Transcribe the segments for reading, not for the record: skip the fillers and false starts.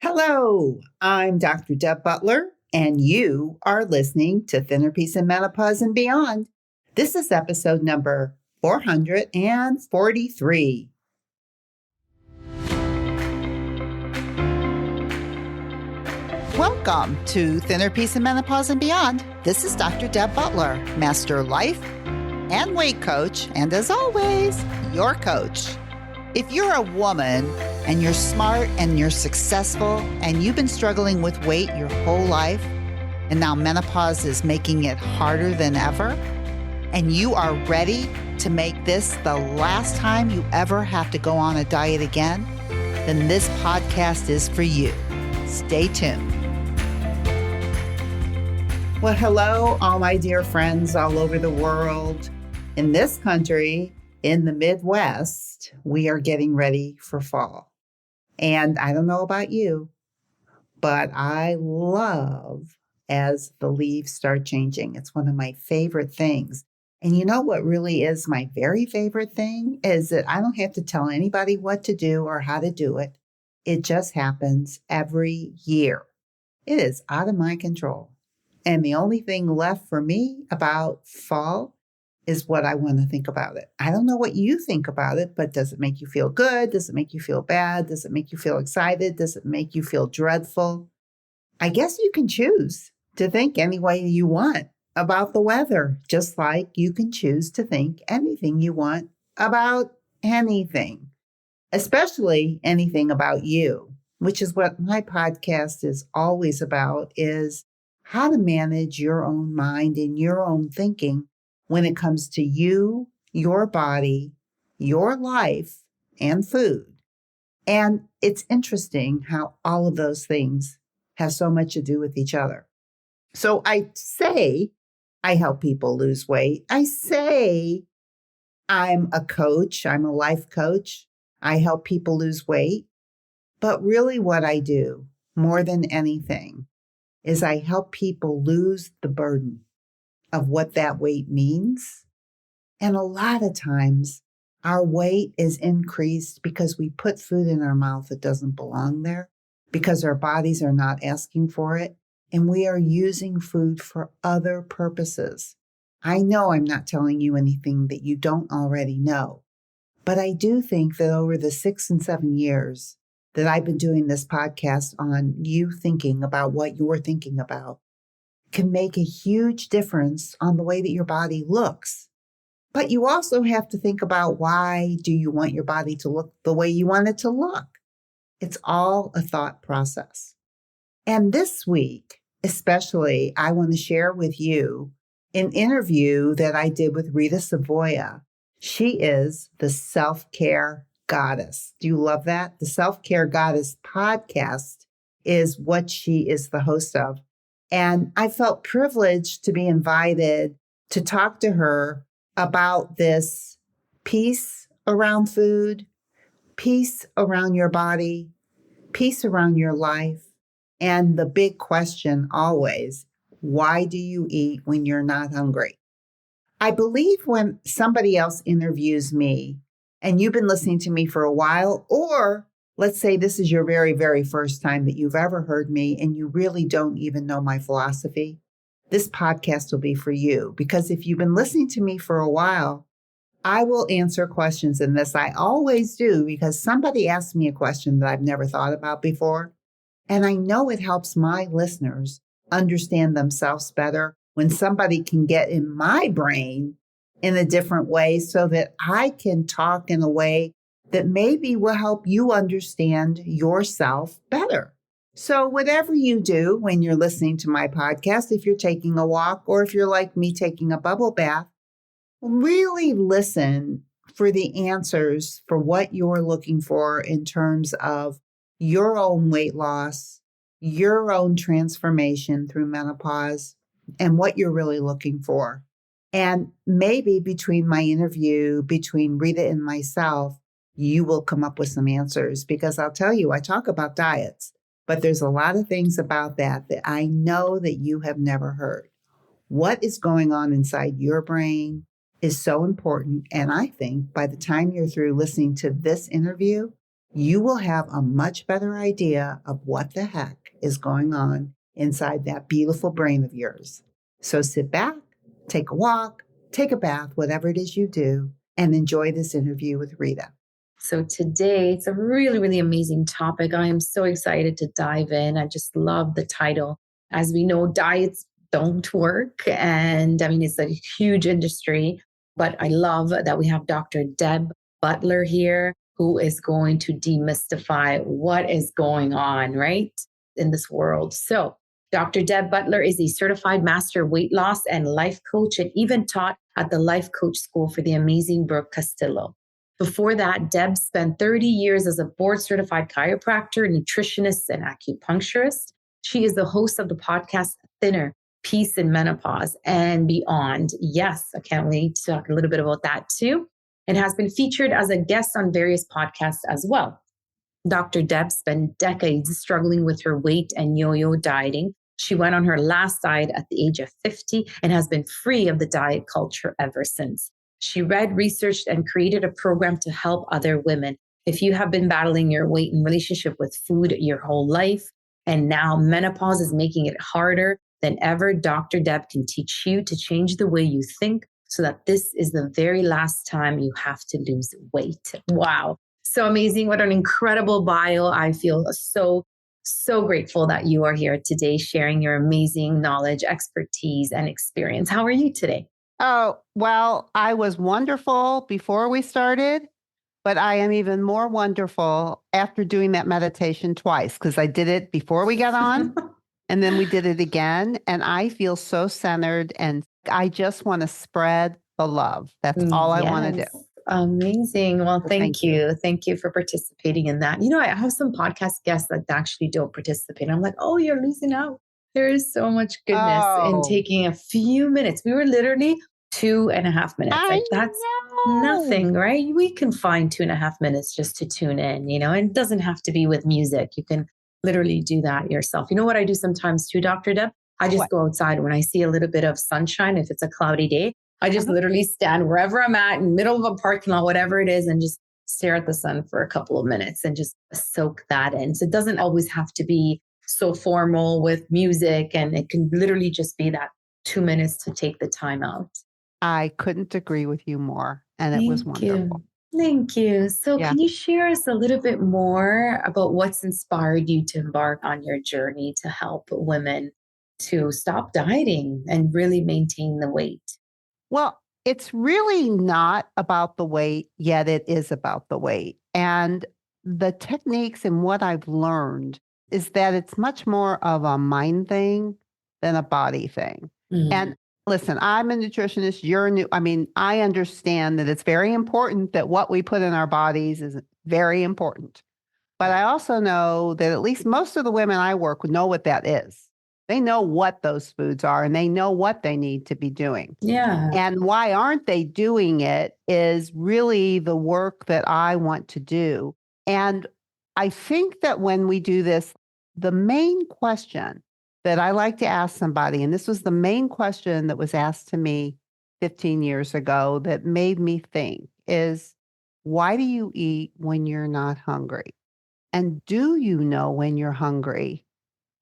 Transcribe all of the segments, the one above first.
Hello, I'm Dr. Deb Butler, and you are listening to Thinner Peace and Menopause and Beyond. This is episode number 443. Welcome to Thinner Peace and Menopause and Beyond. This is Dr. Deb Butler, Master Life and Weight Coach, and as always, your coach. If you're a woman and you're smart and you're successful and you've been struggling with weight your whole life and now menopause is making it harder than ever, and you are ready to make this the last time you ever have to go on a diet again, then this podcast is for you. Stay tuned. Well, hello, all my dear friends all over the world. In this country, in the Midwest, we are getting ready for fall. And I don't know about you, but I love as the leaves start changing. It's one of my favorite things. And you know what really is my very favorite thing is that I don't have to tell anybody what to do or how to do it. It just happens every year. It is out of my control. And the only thing left for me about fall is what I want to think about it. I don't know what you think about it, but does it make you feel good? Does it make you feel bad? Does it make you feel excited? Does it make you feel dreadful? I guess you can choose to think any way you want about the weather, just like you can choose to think anything you want about anything, especially anything about you, which is what my podcast is always about, is how to manage your own mind and your own thinking when it comes to you, your body, your life, and food. And it's interesting how all of those things have so much to do with each other. So I say I help people lose weight. I say I'm a coach. I'm a life coach. I help people lose weight. But really what I do more than anything is I help people lose the burden of what that weight means. And a lot of times our weight is increased because we put food in our mouth that doesn't belong there, because our bodies are not asking for it, and we are using food for other purposes. I know I'm not telling you anything that you don't already know, but I do think that over the 6 and 7 years that I've been doing this podcast on you thinking about what you're thinking about, can make a huge difference on the way that your body looks. But you also have to think about, why do you want your body to look the way you want it to look? It's all a thought process. And this week, especially, I want to share with you an interview that I did with Rita Savoia. She is the self-care goddess. Do you love that? The Self-Care Goddess podcast is what she is the host of. And I felt privileged to be invited to talk to her about this peace around food, peace around your body, peace around your life, and the big question always, why do you eat when you're not hungry? I believe when somebody else interviews me, and you've been listening to me for a while, or let's say this is your very, very first time that you've ever heard me and you really don't even know my philosophy, this podcast will be for you. Because if you've been listening to me for a while, I will answer questions in this. I always do, because somebody asked me a question that I've never thought about before. And I know it helps my listeners understand themselves better when somebody can get in my brain in a different way so that I can talk in a way that maybe will help you understand yourself better. So whatever you do when you're listening to my podcast, if you're taking a walk or if you're like me taking a bubble bath, really listen for the answers for what you're looking for in terms of your own weight loss, your own transformation through menopause, and what you're really looking for. And maybe between my interview, between Rita and myself, you will come up with some answers, because I'll tell you, I talk about diets, but there's a lot of things about that I know that you have never heard. What is going on inside your brain is so important. And I think by the time you're through listening to this interview, you will have a much better idea of what the heck is going on inside that beautiful brain of yours. So sit back, take a walk, take a bath, whatever it is you do, and enjoy this interview with Rita. So today it's a really, really amazing topic. I am so excited to dive in. I just love the title. As we know, diets don't work. And I mean, it's a huge industry, but I love that we have Dr. Deb Butler here, who is going to demystify what is going on, right, in this world. So Dr. Deb Butler is a certified master weight loss and life coach and even taught at the Life Coach School for the amazing Brooke Castillo. Before that, Deb spent 30 years as a board certified chiropractor, nutritionist, and acupuncturist. She is the host of the podcast Thinner, Peace in Menopause and Beyond. Yes, I can't wait to talk a little bit about that too. And has been featured as a guest on various podcasts as well. Dr. Deb spent decades struggling with her weight and yo-yo dieting. She went on her last diet at the age of 50 and has been free of the diet culture ever since. She read, researched, and created a program to help other women. If you have been battling your weight in relationship with food your whole life, and now menopause is making it harder than ever, Dr. Deb can teach you to change the way you think so that this is the very last time you have to lose weight. Wow. So amazing. What an incredible bio. I feel so grateful that you are here today sharing your amazing knowledge, expertise, and experience. How are you today? Oh, well, I was wonderful before we started, but I am even more wonderful after doing that meditation twice because I did it before we got on and then we did it again. And I feel so centered and I just want to spread the love. That's all I want to do. Amazing. Well, thank you. Thank you for participating in that. You know, I have some podcast guests that actually don't participate. I'm like, oh, you're losing out. There is so much goodness in taking a few minutes. We were literally 2.5 minutes. Like that's nothing, right? We can find 2.5 minutes just to tune in, and it doesn't have to be with music. You can literally do that yourself. You know what I do sometimes too, Dr. Deb? I just go outside when I see a little bit of sunshine. If it's a cloudy day, I just literally stand wherever I'm at in the middle of a parking lot, whatever it is, and just stare at the sun for a couple of minutes and just soak that in. So it doesn't always have to be so formal with music, and it can literally just be that 2 minutes to take the time out. I couldn't agree with you more. And it was wonderful. Thank you. So can you share us a little bit more about what's inspired you to embark on your journey to help women to stop dieting and really maintain the weight? Well, it's really not about the weight, yet it is about the weight. And the techniques and what I've learned is that it's much more of a mind thing than a body thing. And listen, I'm a nutritionist. I understand that it's very important that what we put in our bodies is very important. But I also know that at least most of the women I work with know what that is. They know what those foods are and they know what they need to be doing. Yeah. And why aren't they doing it is really the work that I want to do. And I think that when we do this, the main question that I like to ask somebody, and this was the main question that was asked to me 15 years ago that made me think, is why do you eat when you're not hungry? And do you know when you're hungry?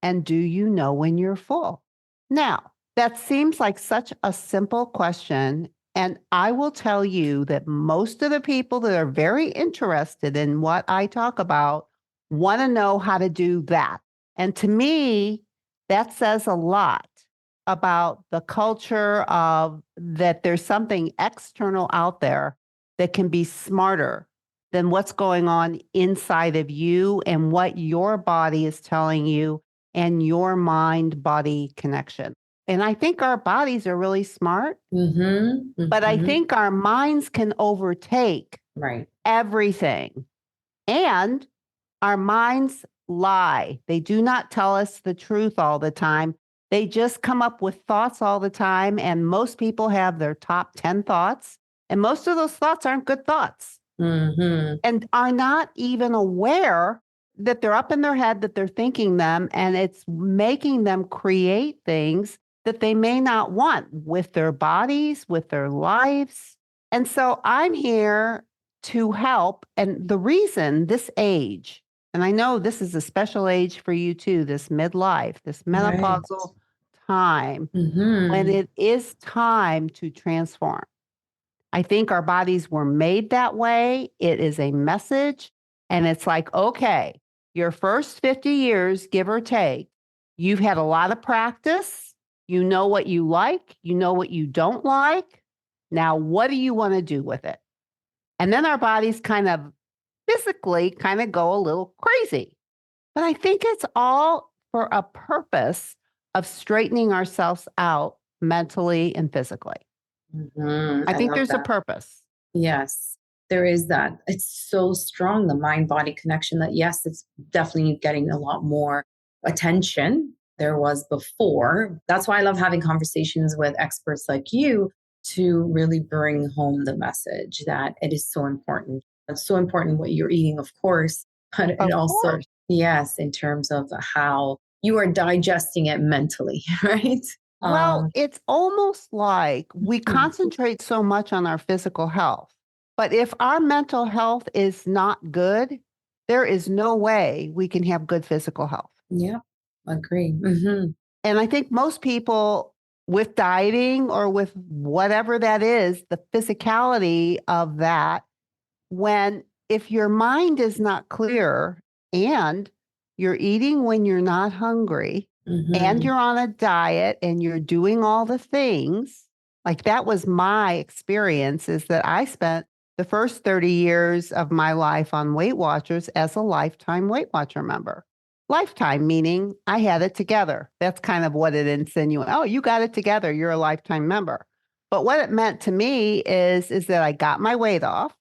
And do you know when you're full? Now, that seems like such a simple question. And I will tell you that most of the people that are very interested in what I talk about want to know how to do that. And to me, that says a lot about the culture of that there's something external out there that can be smarter than what's going on inside of you and what your body is telling you and your mind-body connection. And I think our bodies are really smart, but I think our minds can overtake everything. And our minds lie. They do not tell us the truth all the time. They just come up with thoughts all the time. And most people have their top 10 thoughts. And most of those thoughts aren't good thoughts and are not even aware that they're up in their head, that they're thinking them, and it's making them create things that they may not want with their bodies, with their lives. And so I'm here to help. And the reason this age, and I know this is a special age for you too, this midlife, this Right. menopausal time, when Mm-hmm. it is time to transform. I think our bodies were made that way. It is a message. And it's like, okay, your first 50 years, give or take, you've had a lot of practice. You know what you like, you know what you don't like. Now, what do you want to do with it? And then our bodies kind of physically kind of go a little crazy. But I think it's all for a purpose of straightening ourselves out mentally and physically. Mm-hmm. I I think love there's a that. purpose. Yes, there is that. It's so strong, the mind body connection, that yes, it's definitely getting a lot more attention there was before. That's why I love having conversations with experts like you to really bring home the message that it is so important. It's so important what you're eating, of course, but it Of also, course. yes, in terms of how you are digesting it mentally, right? Well, Um, it's almost like we mhm. concentrate so much on our physical health. But if our mental health is not good, there is no way we can have good physical health. Yeah, agree. Hmm. And I think most people with dieting or with whatever that is, the physicality of that, when if your mind is not clear and you're eating when you're not hungry and Hmm. you're on a diet and you're doing all the things, like that was my experience, is that I spent the first 30 years of my life on Weight Watchers as a lifetime Weight Watcher member. Lifetime meaning I had it together. That's kind of what it insinuates. Oh, you got it together. You're a lifetime member. But what it meant to me is that I got my weight off.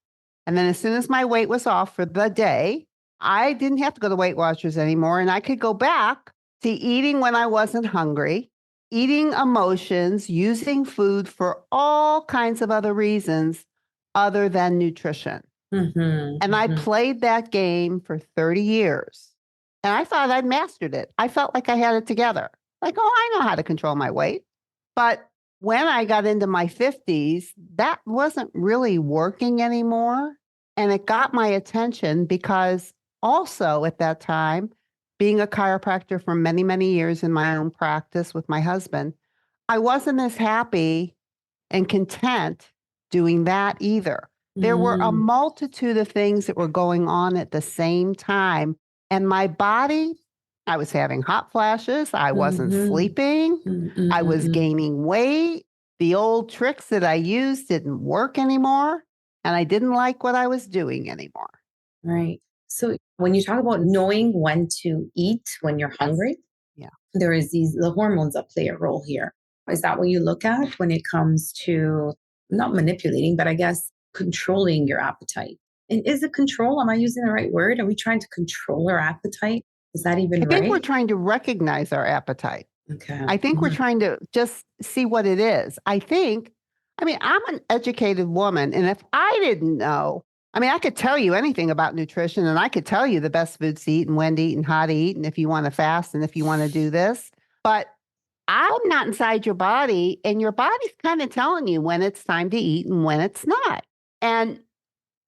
And then as soon as my weight was off for the day, I didn't have to go to Weight Watchers anymore. And I could go back to eating when I wasn't hungry, eating emotions, using food for all kinds of other reasons other than nutrition. Hmm. And I Hmm. played that game for 30 years. And I thought I'd mastered it. I felt like I had it together. Like, oh, I know how to control my weight. But when I got into my 50s, that wasn't really working anymore. And it got my attention because also at that time, being a chiropractor for many, many years in my own practice with my husband, I wasn't as happy and content doing that either. There were a Mm, multitude of things that were going on at the same time. And my body, I was having hot flashes. I wasn't mhm, sleeping. mm, mm, I mm, was mm. gaining weight. The old tricks that I used didn't work anymore. And I didn't like what I was doing anymore. Right. So when you talk about knowing when to eat when you're hungry, Yeah. there is the hormones that play a role here. Is that what you look at when it comes to not manipulating, but I guess controlling your appetite? And is it control? Am I using the right word? Are we trying to control our appetite? Is that I even think we're right? trying to recognize our appetite. Okay. I think we're Mhm. trying to just see what it is. I mean, I'm an educated woman. And if I didn't know, I mean, I could tell you anything about nutrition and I could tell you the best foods to eat and when to eat and how to eat and if you want to fast and if you want to do this. But I'm not inside your body and your body's kind of telling you when it's time to eat and when it's not. And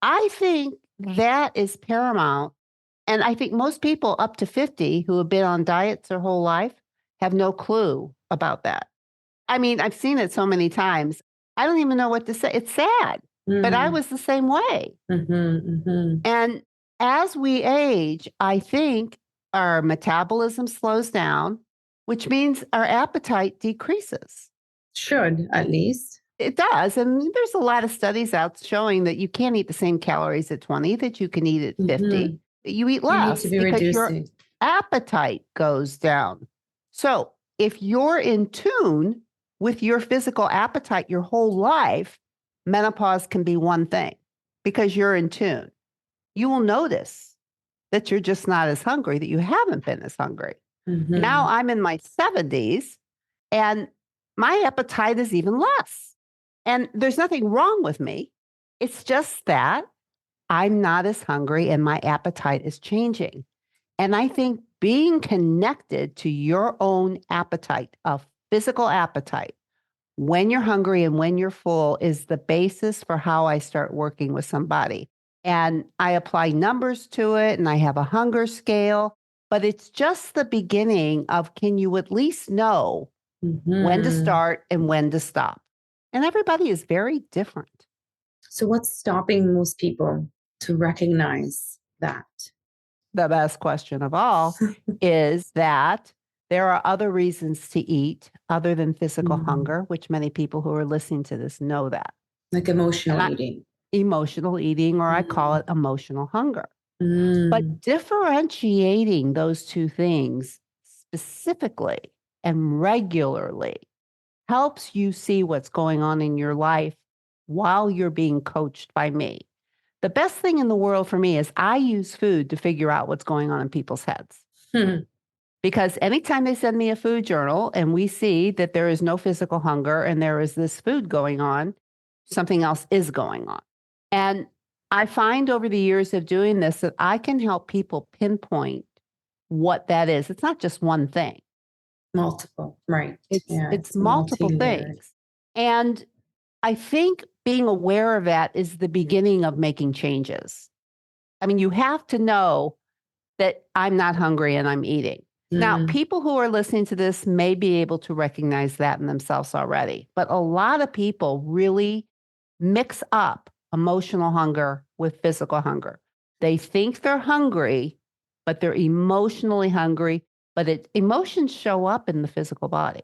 I think that is paramount. And I think most people up to 50 who have been on diets their whole life have no clue about that. I mean, I've seen it so many times. I don't even know what to say. It's sad, but I Mm, was the same way. mhm, mhm. And as we age, I think our metabolism slows down, which means our appetite decreases. Should at least. It does. And there's a lot of studies out showing that you can't eat the same calories at 20 that you can eat at 50. Mhm. You eat You need to less be because your reducing. appetite goes down. So if you're in tune with your physical appetite your whole life, menopause can be one thing because you're in tune. You will notice that you're just not as hungry, that you haven't been as hungry. Now Mhm. I'm in my 70s and my appetite is even less. And there's nothing wrong with me. It's just that I'm not as hungry and my appetite is changing. And I think being connected to your own appetite, a physical appetite, when you're hungry and when you're full is the basis for how I start working with somebody. And I apply numbers to it and I have a hunger scale, but it's just the beginning of can you at least know when to start and when to stop? And everybody is very different. So, what's stopping most people to recognize that? The best question of all is that there are other reasons to eat other than physical hunger, which many people who are listening to this know that. Like emotional eating. Emotional eating, or I call it emotional hunger. Mm. But differentiating those two things specifically and regularly helps you see what's going on in your life while you're being coached by me. The best thing in the world for me is I use food to figure out what's going on in people's heads. Because anytime they send me a food journal and we see that there is no physical hunger and there is this food going on, something else is going on. And I find over the years of doing this that I can help people pinpoint what that is. It's not just one thing. Multiple, right. It's multiple things. And I think being aware of that is the beginning of making changes. I mean, you have to know that I'm not hungry and I'm eating. Now, people who are listening to this may be able to recognize that in themselves already, but a lot of people really mix up emotional hunger with physical hunger. They think they're hungry, but they're emotionally hungry, but emotions show up in the physical body.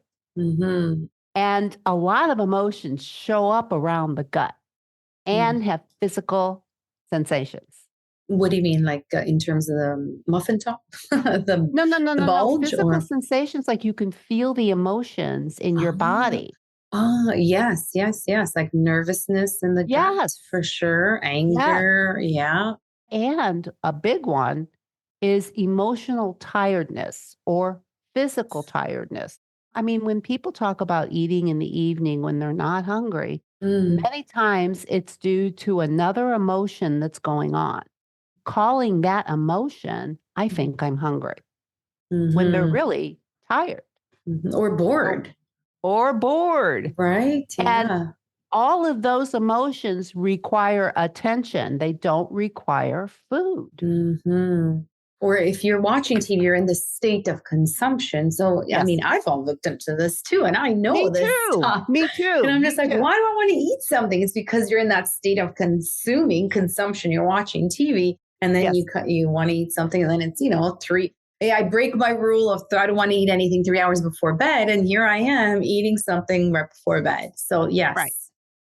And a lot of emotions show up around the gut and have physical sensations. What do you mean, like in terms of the muffin top? No. Bulge Physical sensations, like you can feel the emotions in your body. Oh, yes. Like nervousness in the gut, for sure. Anger. Yes. Yeah. And a big one is emotional tiredness or physical tiredness. I mean, when people talk about eating in the evening when they're not hungry, many times it's due to another emotion that's going on. Calling that emotion, I think I'm hungry, when they're really tired. Or bored. Or bored. Right. Yeah. And all of those emotions require attention. They don't require food. Or if you're watching TV, you're in the state of consumption. So, I mean, I've all looked into this too, and I know this stuff. Me too. And I'm just like, why do I want to eat something? It's because you're in that state of consumption. You're watching TV, and then you want to eat something, and then it's, I break my rule of I don't want to eat anything 3 hours before bed. And here I am eating something right before bed. So, yes. Right.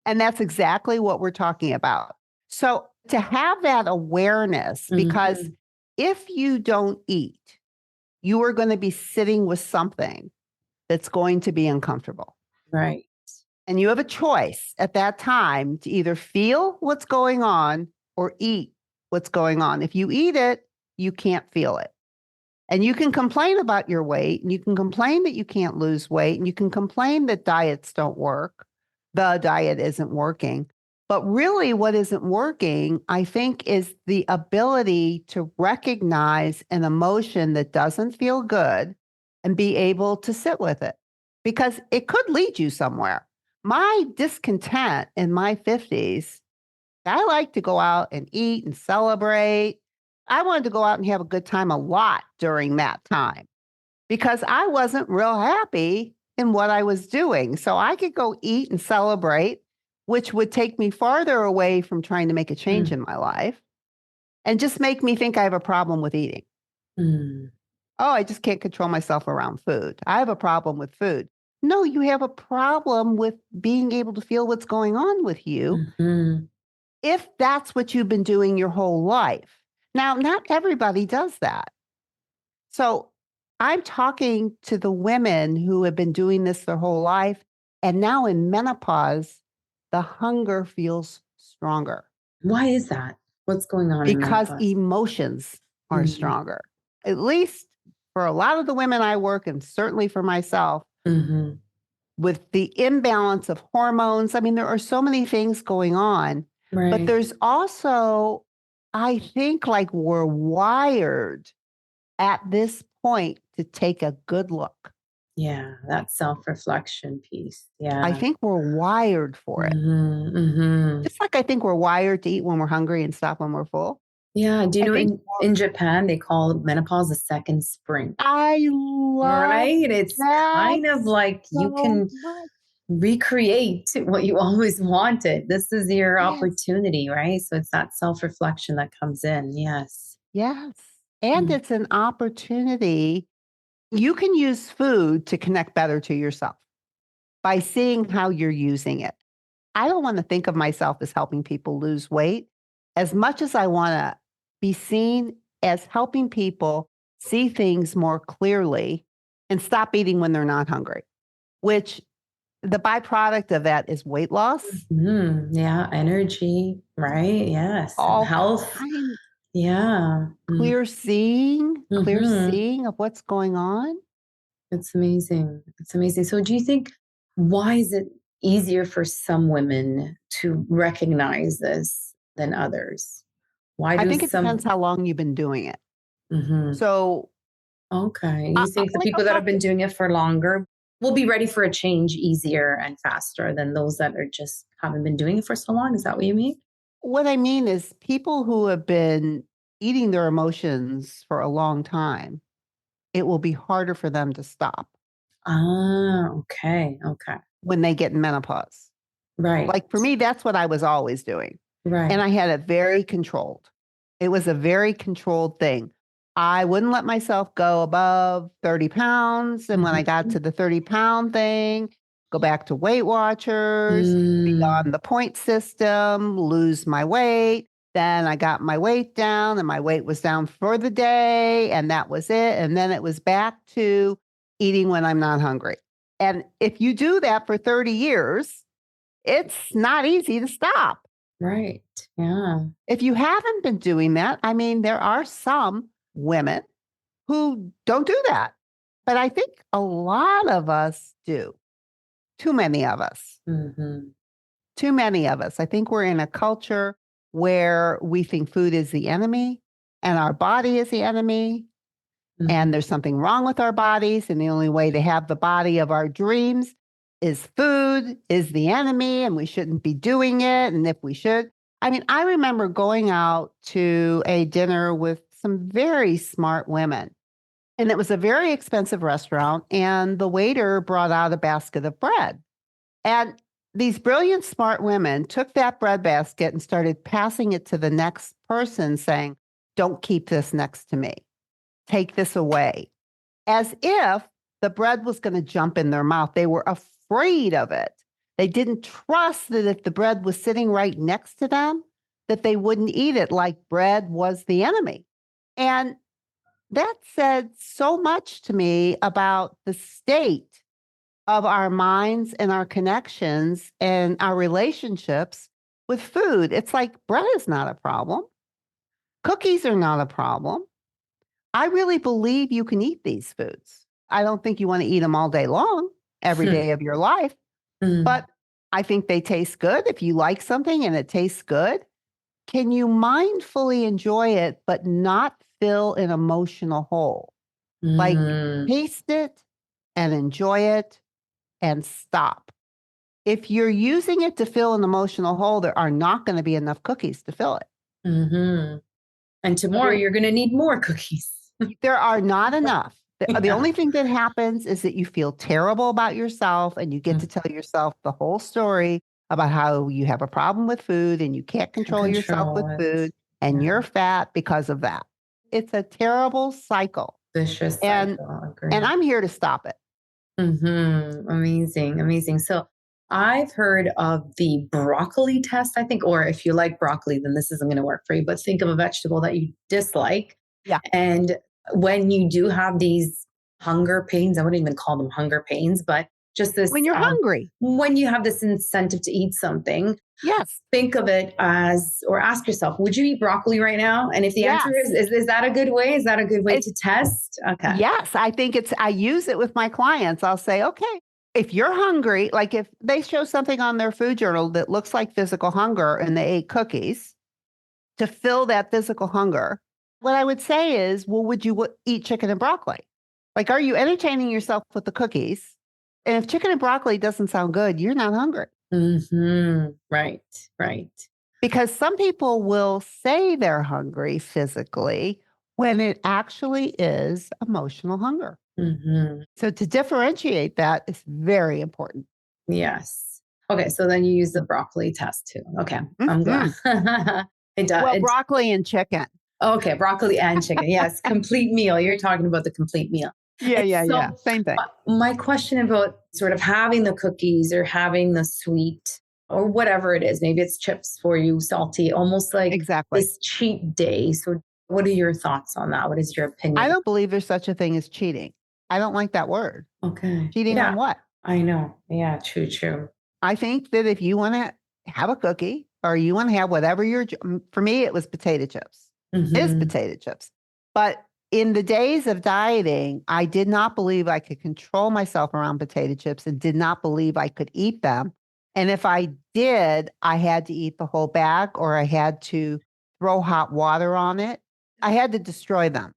And that's exactly what we're talking about. So to have that awareness, because if you don't eat, you are going to be sitting with something that's going to be uncomfortable. Right. And you have a choice at that time to either feel what's going on or eat what's going on. If you eat it, you can't feel it. And you can complain about your weight, and you can complain that you can't lose weight, and you can complain that diets don't work. The diet isn't working. But really, what isn't working, I think, is the ability to recognize an emotion that doesn't feel good and be able to sit with it, because it could lead you somewhere. My discontent in my 50s, I like to go out and eat and celebrate. I wanted to go out and have a good time a lot during that time because I wasn't real happy in what I was doing. So I could go eat and celebrate, which would take me farther away from trying to make a change in my life and just make me think I have a problem with eating. Oh, I just can't control myself around food. I have a problem with food. No, you have a problem with being able to feel what's going on with you if that's what you've been doing your whole life. Now, not everybody does that. So I'm talking to the women who have been doing this their whole life. And now in menopause, the hunger feels stronger. Why is that? What's going on? Because emotions are stronger. At least for a lot of the women I work, and certainly for myself, with the imbalance of hormones. I mean, there are so many things going on. Right. But there's also, I think, like we're wired at this point to take a good look. Yeah, that self-reflection piece. I Yeah. think we're wired for it. Hmm. Just like I think we're wired to eat when we're hungry and stop when we're full. Yeah. Do you I know think in Japan they call menopause a second spring, I love right? It's that kind of like you so can much. recreate what you always wanted. This is your Yes. opportunity, right? So it's that self-reflection that comes in. Yes. Yes. And Mm. it's an opportunity. You can use food to connect better to yourself by seeing how you're using it. I don't want to think of myself as helping people lose weight as much as I want to be seen as helping people see things more clearly and stop eating when they're not hungry, which the byproduct of that is weight loss, Yeah, energy, right? Yes, and all health. kind Yeah. clear Mm-hmm. seeing of what's going on. It's amazing. It's amazing. So, do you think why is it easier for some women to recognize this than others? Why I do think it depends some? how long you've been doing it. Mhm. So, Okay, you think the like I'll people that have talk been to doing it for longer will be ready for a change easier and faster than those that are just haven't been doing it for so long? Is that what you mean? what I mean is people who have been eating their emotions for a long time, it will be harder for them to stop Ah, okay, okay. when they get in menopause. Right, Like for me, that's what I was always doing. And right. I had it very controlled. It was a very controlled thing. I wouldn't let myself go above 30 pounds. And when I got Mhm. to the 30-pound thing, go back to Weight Watchers, be Mm, on the point system, lose my weight. Then I got my weight down and my weight was down for the day. And that was it. And then it was back to eating when I'm not hungry. And if you do that for 30 years, it's not easy to stop. right. Yeah. If you haven't been doing that, I mean, there are some women who don't do that. But I think a lot of us do. Too many of us. Mhm. Too many of us. I think we're in a culture where we think food is the enemy and our body is the enemy and Mhm. there's something wrong with our bodies. And the only way to have the body of our dreams is food, is the enemy, and we shouldn't be doing it. And if we should, I mean, I remember going out to a dinner with some very smart women, and it was a very expensive restaurant. And the waiter brought out a basket of bread. And these brilliant, smart women took that bread basket and started passing it to the next person, saying, "Don't keep this next to me. Take this away," as if the bread was going to jump in their mouth. They were afraid of it. They didn't trust that if the bread was sitting right next to them, that they wouldn't eat it like bread was the enemy. And that said so much to me about the state of our minds and our connections and our relationships with food. It's like bread is not a problem. Cookies are not a problem. I really believe you can eat these foods. I don't think you want to eat them all day long, every day of your life, Mm, but I think they taste good. If you like something and it tastes good, can you mindfully enjoy it, but not fill an emotional hole? Like mm, taste it and enjoy it and stop. If you're using it to fill an emotional hole, there are not going to be enough cookies to fill it. mhm. And tomorrow There you're gonna need more cookies. There are not enough. The Yeah. only thing that happens is that you feel terrible about yourself and you get to Mm, tell yourself the whole story about how you have a problem with food and you can't can't control yourself with control it. food and Yeah. you're fat because of that. It's a terrible cycle. Vicious And cycle. and Agree. I'm here to stop it. Amazing, amazing. So I've heard of the broccoli test, I think, or if you like broccoli, then this isn't going to work for you, but think of a vegetable that you dislike. Yeah. And when you do have these hunger pains, I wouldn't even call them hunger pains, but just When this, you're hungry. when you have this incentive to eat something, Yes. think of it as, or ask yourself, would you eat broccoli right now? And if the answer Yes. is that a good way? Is that a good way It, to test? Okay. yes, I think I use it with my clients. I'll say, okay, if you're hungry, like if they show something on their food journal that looks like physical hunger and they ate cookies to fill that physical hunger, what I would say is, well, would you eat chicken and broccoli? Like, are you entertaining yourself with the cookies? And if chicken and broccoli doesn't sound good, you're not hungry. Right, right. Because some people will say they're hungry physically when it actually is emotional hunger. hmm So to differentiate that is very important. Yes. Okay, so then you use the broccoli test too. Okay, I'm glad. Mhm. It does. Well, broccoli and chicken. Okay, broccoli and chicken. Yes, complete meal. You're talking about the complete meal. Yeah, And yeah, yeah. so, Same thing. my question about sort of having the cookies or having the sweet or whatever it is, maybe it's chips for you, salty, almost like Exactly. this cheat day. So, what are your thoughts on that? What is your I opinion? don't believe there's such a thing as cheating. I don't like that word. Okay. Cheating Yeah, on what? I know. Yeah, true, true. I think that if you want to have a cookie or you want to have whatever for me, it was potato chips. It is hmm potato chips. But in the days of dieting, I did not believe I could control myself around potato chips and did not believe I could eat them. And if I did, I had to eat the whole bag or I had to throw hot water on it. I had to destroy them.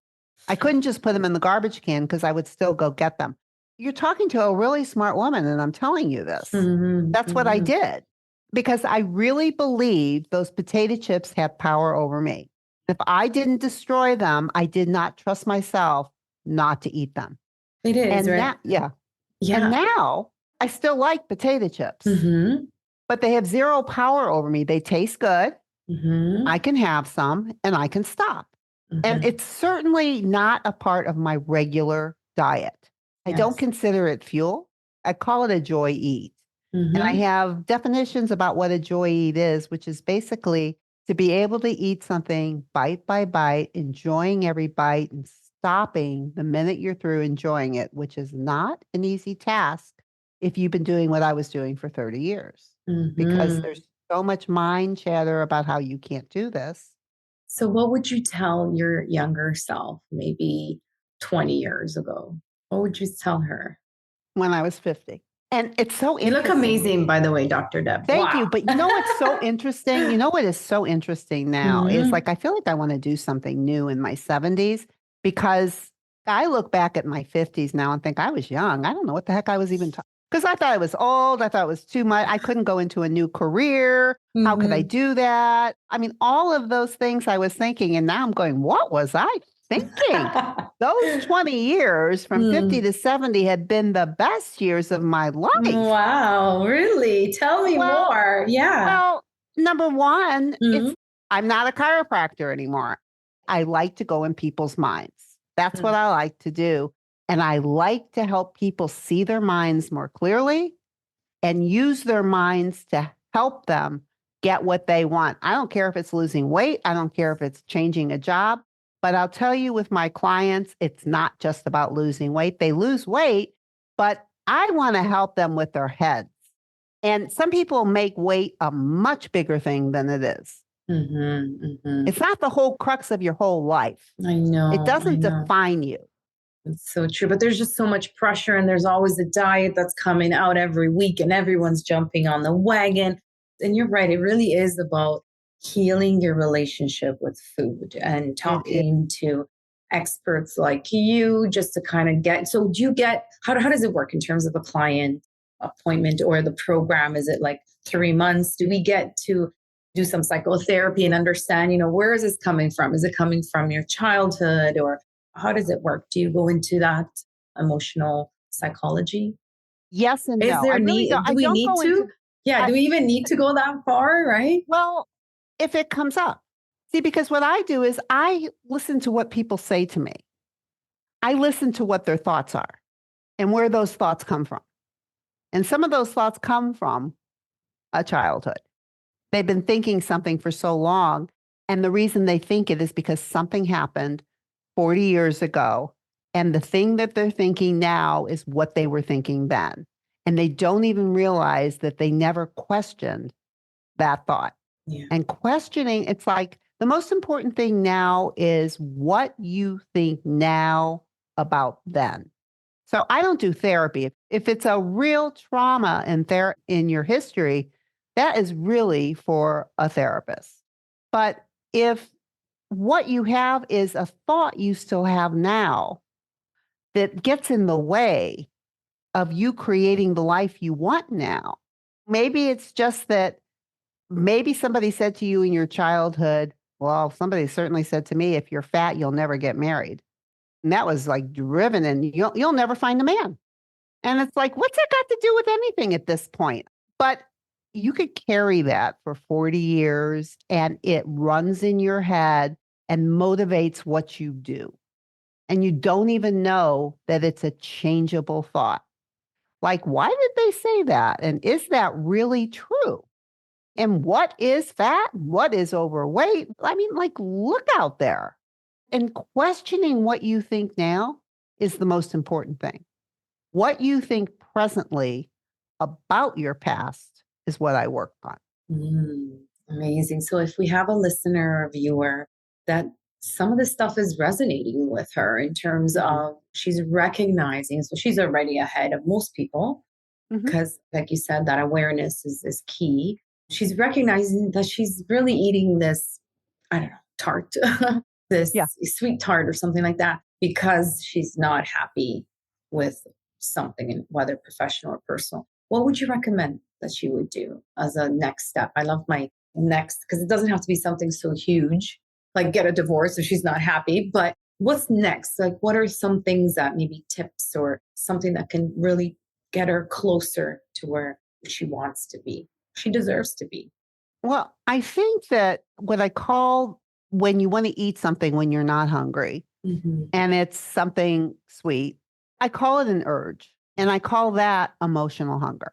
I couldn't just put them in the garbage can because I would still go get them. You're talking to a really smart woman, and I'm telling you this. That's what I hmm did because I really believe those potato chips have power over me. If I didn't destroy them, I did not trust myself not to eat them. It is, And right? now, yeah. And Yeah. now I still like potato chips, hmm but they have zero power over me. They taste good. hmm I can have some and I can stop. And hmm it's certainly not a part of my regular diet. I don't Yes. consider it fuel. I call it a joy eat. And I hmm have definitions about what a joy eat is, which is basically to be able to eat something bite by bite, enjoying every bite and stopping the minute you're through enjoying it, which is not an easy task if you've been doing what I was doing for 30 years, because hmm there's so much mind chatter about how you can't do this. So, what would you tell your younger self, maybe 20 years ago? What would you tell her? When I was 50. And it's so You look interesting. amazing, by the way, Dr. Deb. Thank you. Wow. But you know what's so interesting? You know what is so interesting now is hmm like, I feel like I want to do something new in my 70s because I look back at my 50s now and think I was young. I don't know what the heck I was even talking because I thought I was old. I thought it was too much. I couldn't go into a new career. How could I hmm do that? I mean, all of those things I was thinking. And now I'm going, what was I thinking? Those 20 years from 50 Mm. to 70 had been the best years of my life. Wow, really? Tell me Well, more. Yeah. well, number one, hmm I'm not a chiropractor anymore. I like to go in people's minds. That's what I like to do. And I like to help people see their minds more clearly and use their minds to help them get what they want. I don't care if it's losing weight. I don't care if it's changing a job. But I'll tell you with my clients, it's not just about losing weight. They lose weight, but I want to help them with their heads. And some people make weight a much bigger thing than it is. hmm It's not the whole crux of your whole life. I It know. I doesn't know. define you. It's so true. But there's just so much pressure, and there's always a diet that's coming out every week, and everyone's jumping on the wagon. And you're right. It really is about healing your relationship with food and It is. talking to experts like you just to kind of get. So, do you get how does it work in terms of a client appointment or the program? Is it like 3 months? Do we get to do some psychotherapy and understand, where is this coming from? Is it coming from your childhood, or how does it work? Do you go into that emotional psychology? Yes and Is no. I there really need, don't. do I we don't need go to? into. Yeah, I, do we even need to go that far, right? well, if it comes up, see, because what I do is I listen to what people say to me. I listen to what their thoughts are and where those thoughts come from. And some of those thoughts come from a childhood. They've been thinking something for so long. And the reason they think it is because something happened 40 years ago. And the thing that they're thinking now is what they were thinking then. And they don't even realize that they never questioned that thought. Yeah. And questioning, it's like the most important thing now is what you think now about then. So I don't do therapy. If it's a real trauma in your history, that is really for a therapist. But if what you have is a thought you still have now, that gets in the way of you creating the life you want now. Maybe it's just that maybe somebody said to you in your childhood, well, somebody certainly said to me, if you're fat, you'll never get married. And that was like driven and you'll never find a man. And it's like, what's that got to do with anything at this point? But you could carry that for 40 years and it runs in your head and motivates what you do. And you don't even know that it's a changeable thought. Like, why did they say that? And is that really true? And what is fat? What is overweight? I mean, like, look out there. And questioning what you think now is the most important thing. What you think presently about your past is what I work on. Amazing. So if we have a listener or viewer that some of this stuff is resonating with her in terms of she's recognizing, so she's already ahead of most people because, like you said, that awareness is key. She's recognizing that she's really eating this, I don't know, tart, this sweet tart or something like that, because she's not happy with something, whether professional or personal. What would you recommend that she would do as a next step? I love my next, because it doesn't have to be something so huge, like get a divorce if she's not happy, but what's next? Like, what are some things that maybe tips or something that can really get her closer to where she wants to be, she deserves to be? Well, I think that what I call when you want to eat something when you're not hungry and it's something sweet, I call it an urge. And I call that emotional hunger.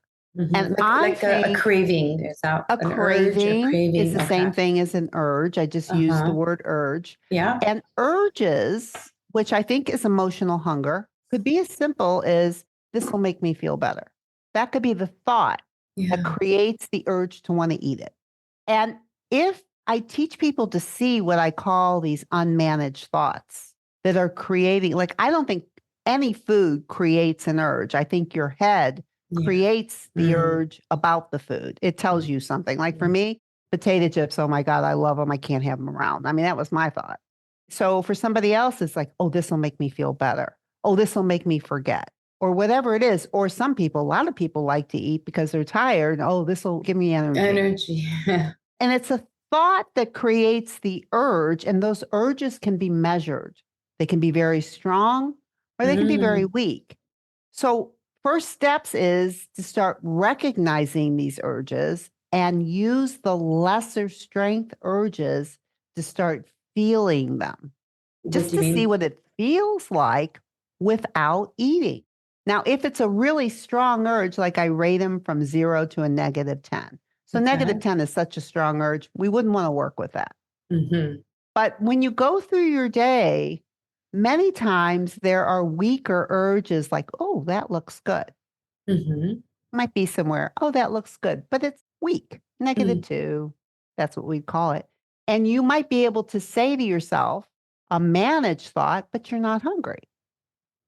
And like a craving. Is that a craving is the same thing as an urge. I just use the word urge. Yeah. And urges, which I think is emotional hunger, could be as simple as this will make me feel better. That could be the thought that creates the urge to want to eat it. And if I teach people to see what I call these unmanaged thoughts that are creating, like, I don't think any food creates an urge. I think your head creates the urge about the food. It tells you something. Like for me, potato chips, oh my God, I love them. I can't have them around. I mean, that was my thought. So for somebody else, it's like, oh, this will make me feel better. Oh, this will make me forget. Or whatever it is. Or some people, a lot of people like to eat because they're tired. Oh, this will give me energy. And it's a thought that creates the urge. And those urges can be measured. They can be very strong or they can be very weak. So first steps is to start recognizing these urges and use the lesser strength urges to start feeling them, just to see what it feels like without eating. Now, if it's a really strong urge, like I rate them from 0 to a -10. So -10 is such a strong urge, we wouldn't want to work with that. But when you go through your day, many times there are weaker urges like, oh, that looks good. Might be somewhere, oh, that looks good, but it's weak, -2. That's what we'd call it. And you might be able to say to yourself, a managed thought, but you're not hungry.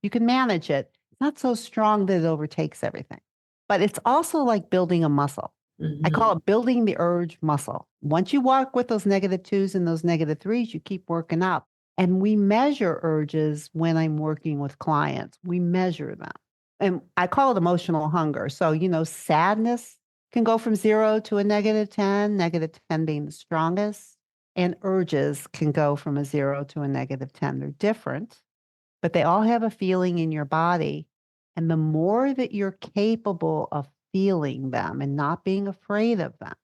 You can manage it. It's not so strong that it overtakes everything. But it's also like building a muscle. I call it building the urge muscle. Once you walk with those -2s and those -3s, you keep working up. And we measure urges when I'm working with clients. We measure them. And I call it emotional hunger. So, sadness can go from 0 to a -10, -10 being the strongest. And urges can go from a 0 to a -10. They're different, but they all have a feeling in your body. And the more that you're capable of feeling them and not being afraid of them,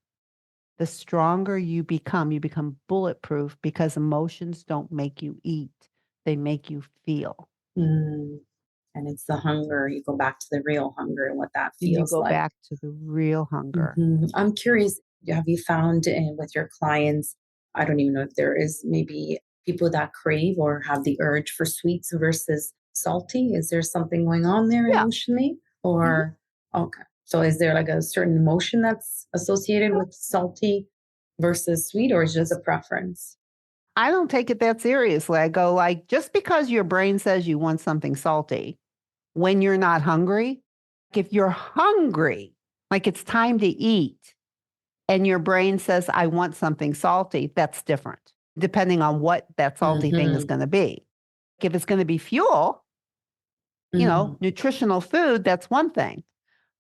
the stronger you become. You become bulletproof because emotions don't make you eat. They make you feel. And it's the hunger. You go back to the real hunger and what that feels You go like. back to the real hunger. I'm curious, have you found with your clients, I don't even know if there is maybe people that crave or have the urge for sweets versus salty? Is there something going on there emotionally? Or, okay. So is there like a certain emotion that's associated with salty versus sweet, or is it just a preference? I don't take it that seriously. I go like, just because your brain says you want something salty when you're not hungry, if you're hungry, like it's time to eat, and your brain says, I want something salty, that's different, depending on what that salty thing is going to be. If it's going to be fuel, Mhm. nutritional food, that's one thing.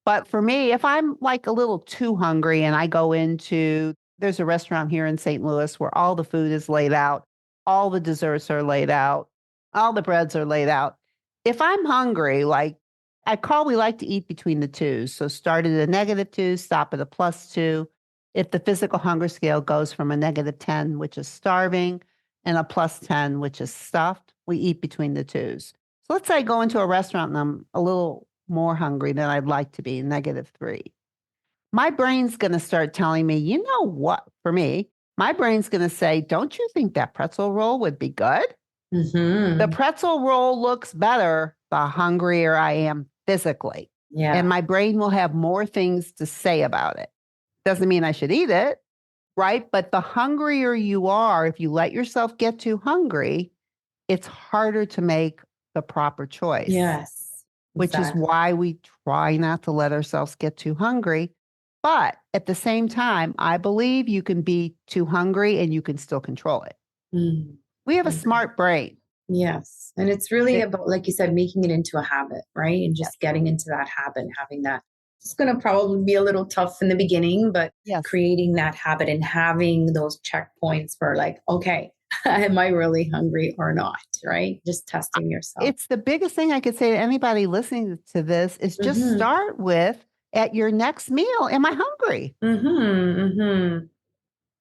But for me, if I'm like a little too hungry and I go there's a restaurant here in St. Louis where all the food is laid out, all the desserts are laid out, all the breads are laid out. If I'm hungry, we like to eat between the twos. So start at a -2, stop at a +2. If the physical hunger scale goes from a -10, which is starving, and a +10, which is stuffed, we eat between the twos. So let's say I go into a restaurant and I'm a little more hungry than I'd like to be, -3. My brain's going to start telling me, you know what? For me, my brain's going to say, don't you think that pretzel roll would be good? The Mhm. pretzel roll looks better the hungrier I am physically. And Yeah. my brain will have more things to say about it. Doesn't mean I should eat it, right? But the hungrier you are, if you let yourself get too hungry, it's harder to make the proper choice, Yes. which is Exactly. why we try not to let ourselves get too hungry. But at the same time, I believe you can be too hungry and you can still control it. Mm. We have a Okay. smart brain. Yes. And it's really It, about, like you said, making it into a habit, right? And yes, just getting into that habit, having that. It's going to probably be a little tough in the beginning, but yes. creating that habit and having those checkpoints for like, okay, am I really hungry or not? Right? Just testing yourself. It's the biggest thing I could say to anybody listening to this is just Mm-hmm. start with at your next meal, am I hungry? Mm-hmm. Mm-hmm.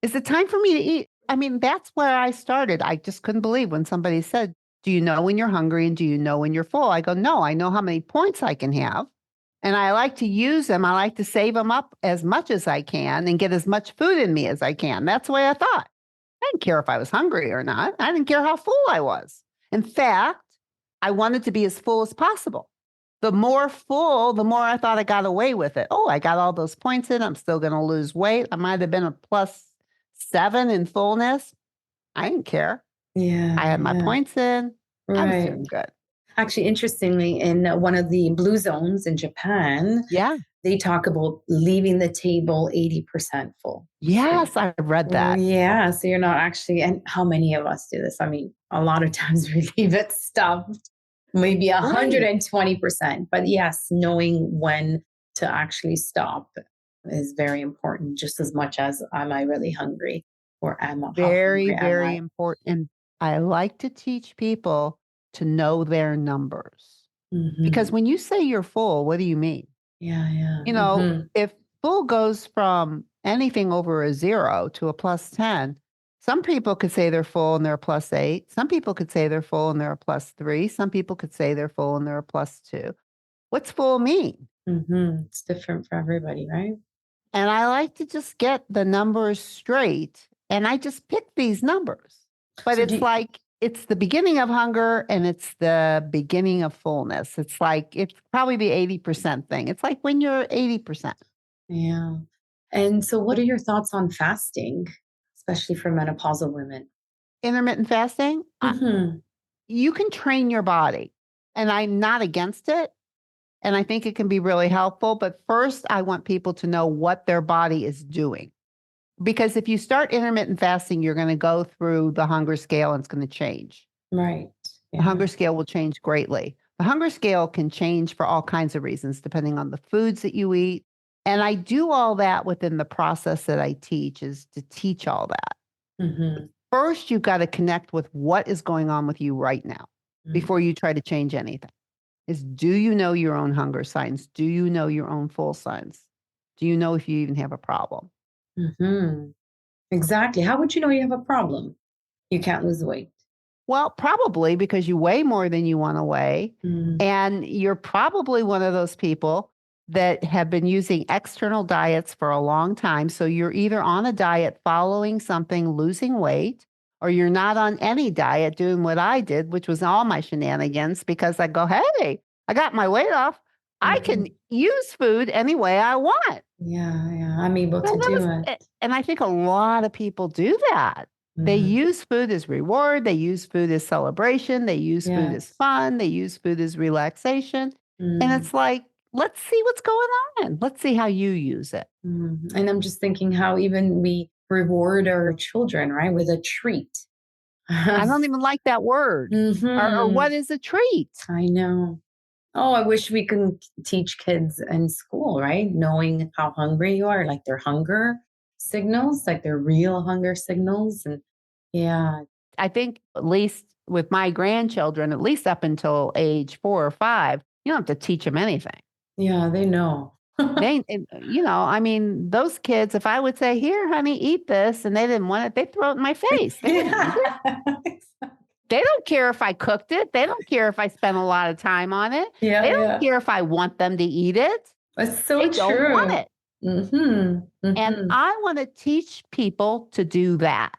Is it time for me to eat? I mean, that's where I started. I just couldn't believe when somebody said, do you know when you're hungry and do you know when you're full? I go, no, I know how many points I can have. And I like to use them. I like to save them up as much as I can and get as much food in me as I can. That's the way I thought. I didn't care if I was hungry or not. I didn't care how full I was. In fact, I wanted to be as full as possible. The more full, the more I thought I got away with it. Oh, I got all those points in. I'm still going to lose weight. I might have been a +7 in fullness. I didn't care. I Yeah. had my Yeah. points in. I was Right. doing good. Actually, interestingly, in one of the blue zones in Japan, Yeah. they talk about leaving the table 80% full. So, Yes, I read oh, that. yeah. So you're not actually, and how many of us do this? I mean, a lot of times we leave it stuffed, maybe Right. 120%. But yes, knowing when to actually stop is very important, just as much as am I really hungry or how Very, hungry am very I? important. And I like to teach people to know their numbers. Because Hmm. when you say you're full, what do you mean? Yeah, yeah. Hmm. If full goes from anything over a 0 to a +10, some people could say they're full and they're a +8. Some people could say they're full and they're a +3. Some people could say they're full and they're a +2. What's full mean? Hmm. It's different for everybody, right? And I like to just get the numbers straight and I just pick these numbers. But So it's do like it's the beginning of hunger and it's the beginning of fullness. It's like it's probably the 80% thing. It's like when you're 80%. yeah. And so what are your thoughts on fasting, especially for menopausal women? Intermittent fasting, Hmm. you can train your body, and I'm not against it. And I think it can be really helpful. But first, I want people to know what their body is doing. Because if you start intermittent fasting, you're going to go through the hunger scale and it's going to change. Right. The Yeah. hunger scale will change greatly. The hunger scale can change for all kinds of reasons, depending on the foods that you eat. And I do all that within the process that I teach, is to teach all that. Hmm. First, you've got to connect with what is going on with you right now before you try to change anything. Is do you know your own hunger signs? Do you know your own full signs? Do you know if you even have a problem? Hmm. Exactly. How would you know you have a problem? You can't lose weight. Well, probably because you weigh more than you want to weigh. Mm. And you're probably one of those people that have been using external diets for a long time. So you're either on a diet following something, losing weight, or you're not on any diet doing what I did, which was all my shenanigans because I go, hey, I got my weight off. I can Hmm. use food any way I want. Yeah, yeah. I'm able So to that do was, it. and I think a lot of people do that. They Mhm. use food as reward. They use food as celebration. They use food as Yes. fun. They use food as relaxation. And Mm. it's like, let's see what's going on. Let's see how you use it. Mm. And I'm just thinking how even we reward our children, right, with a treat. I don't even like that word. Or Hmm. what is a treat? I know. Oh, I wish we could teach kids in school, right? Knowing how hungry you are, like their hunger signals, like their real hunger signals. And yeah, I think at least with my grandchildren, at least up until age 4 or 5, you don't have to teach them anything. yeah, they know. I mean, those kids, if I would say, here, honey, eat this, and they didn't want it, they'd throw it in my face. They wouldn't eat it. Yeah. They don't care if I cooked it. They don't care if I spent a lot of time on it. Yeah, They don't yeah. care if I want them to eat it. That's so They don't want true. it. Mm-hmm. And Mm-hmm. I want to teach people to do that.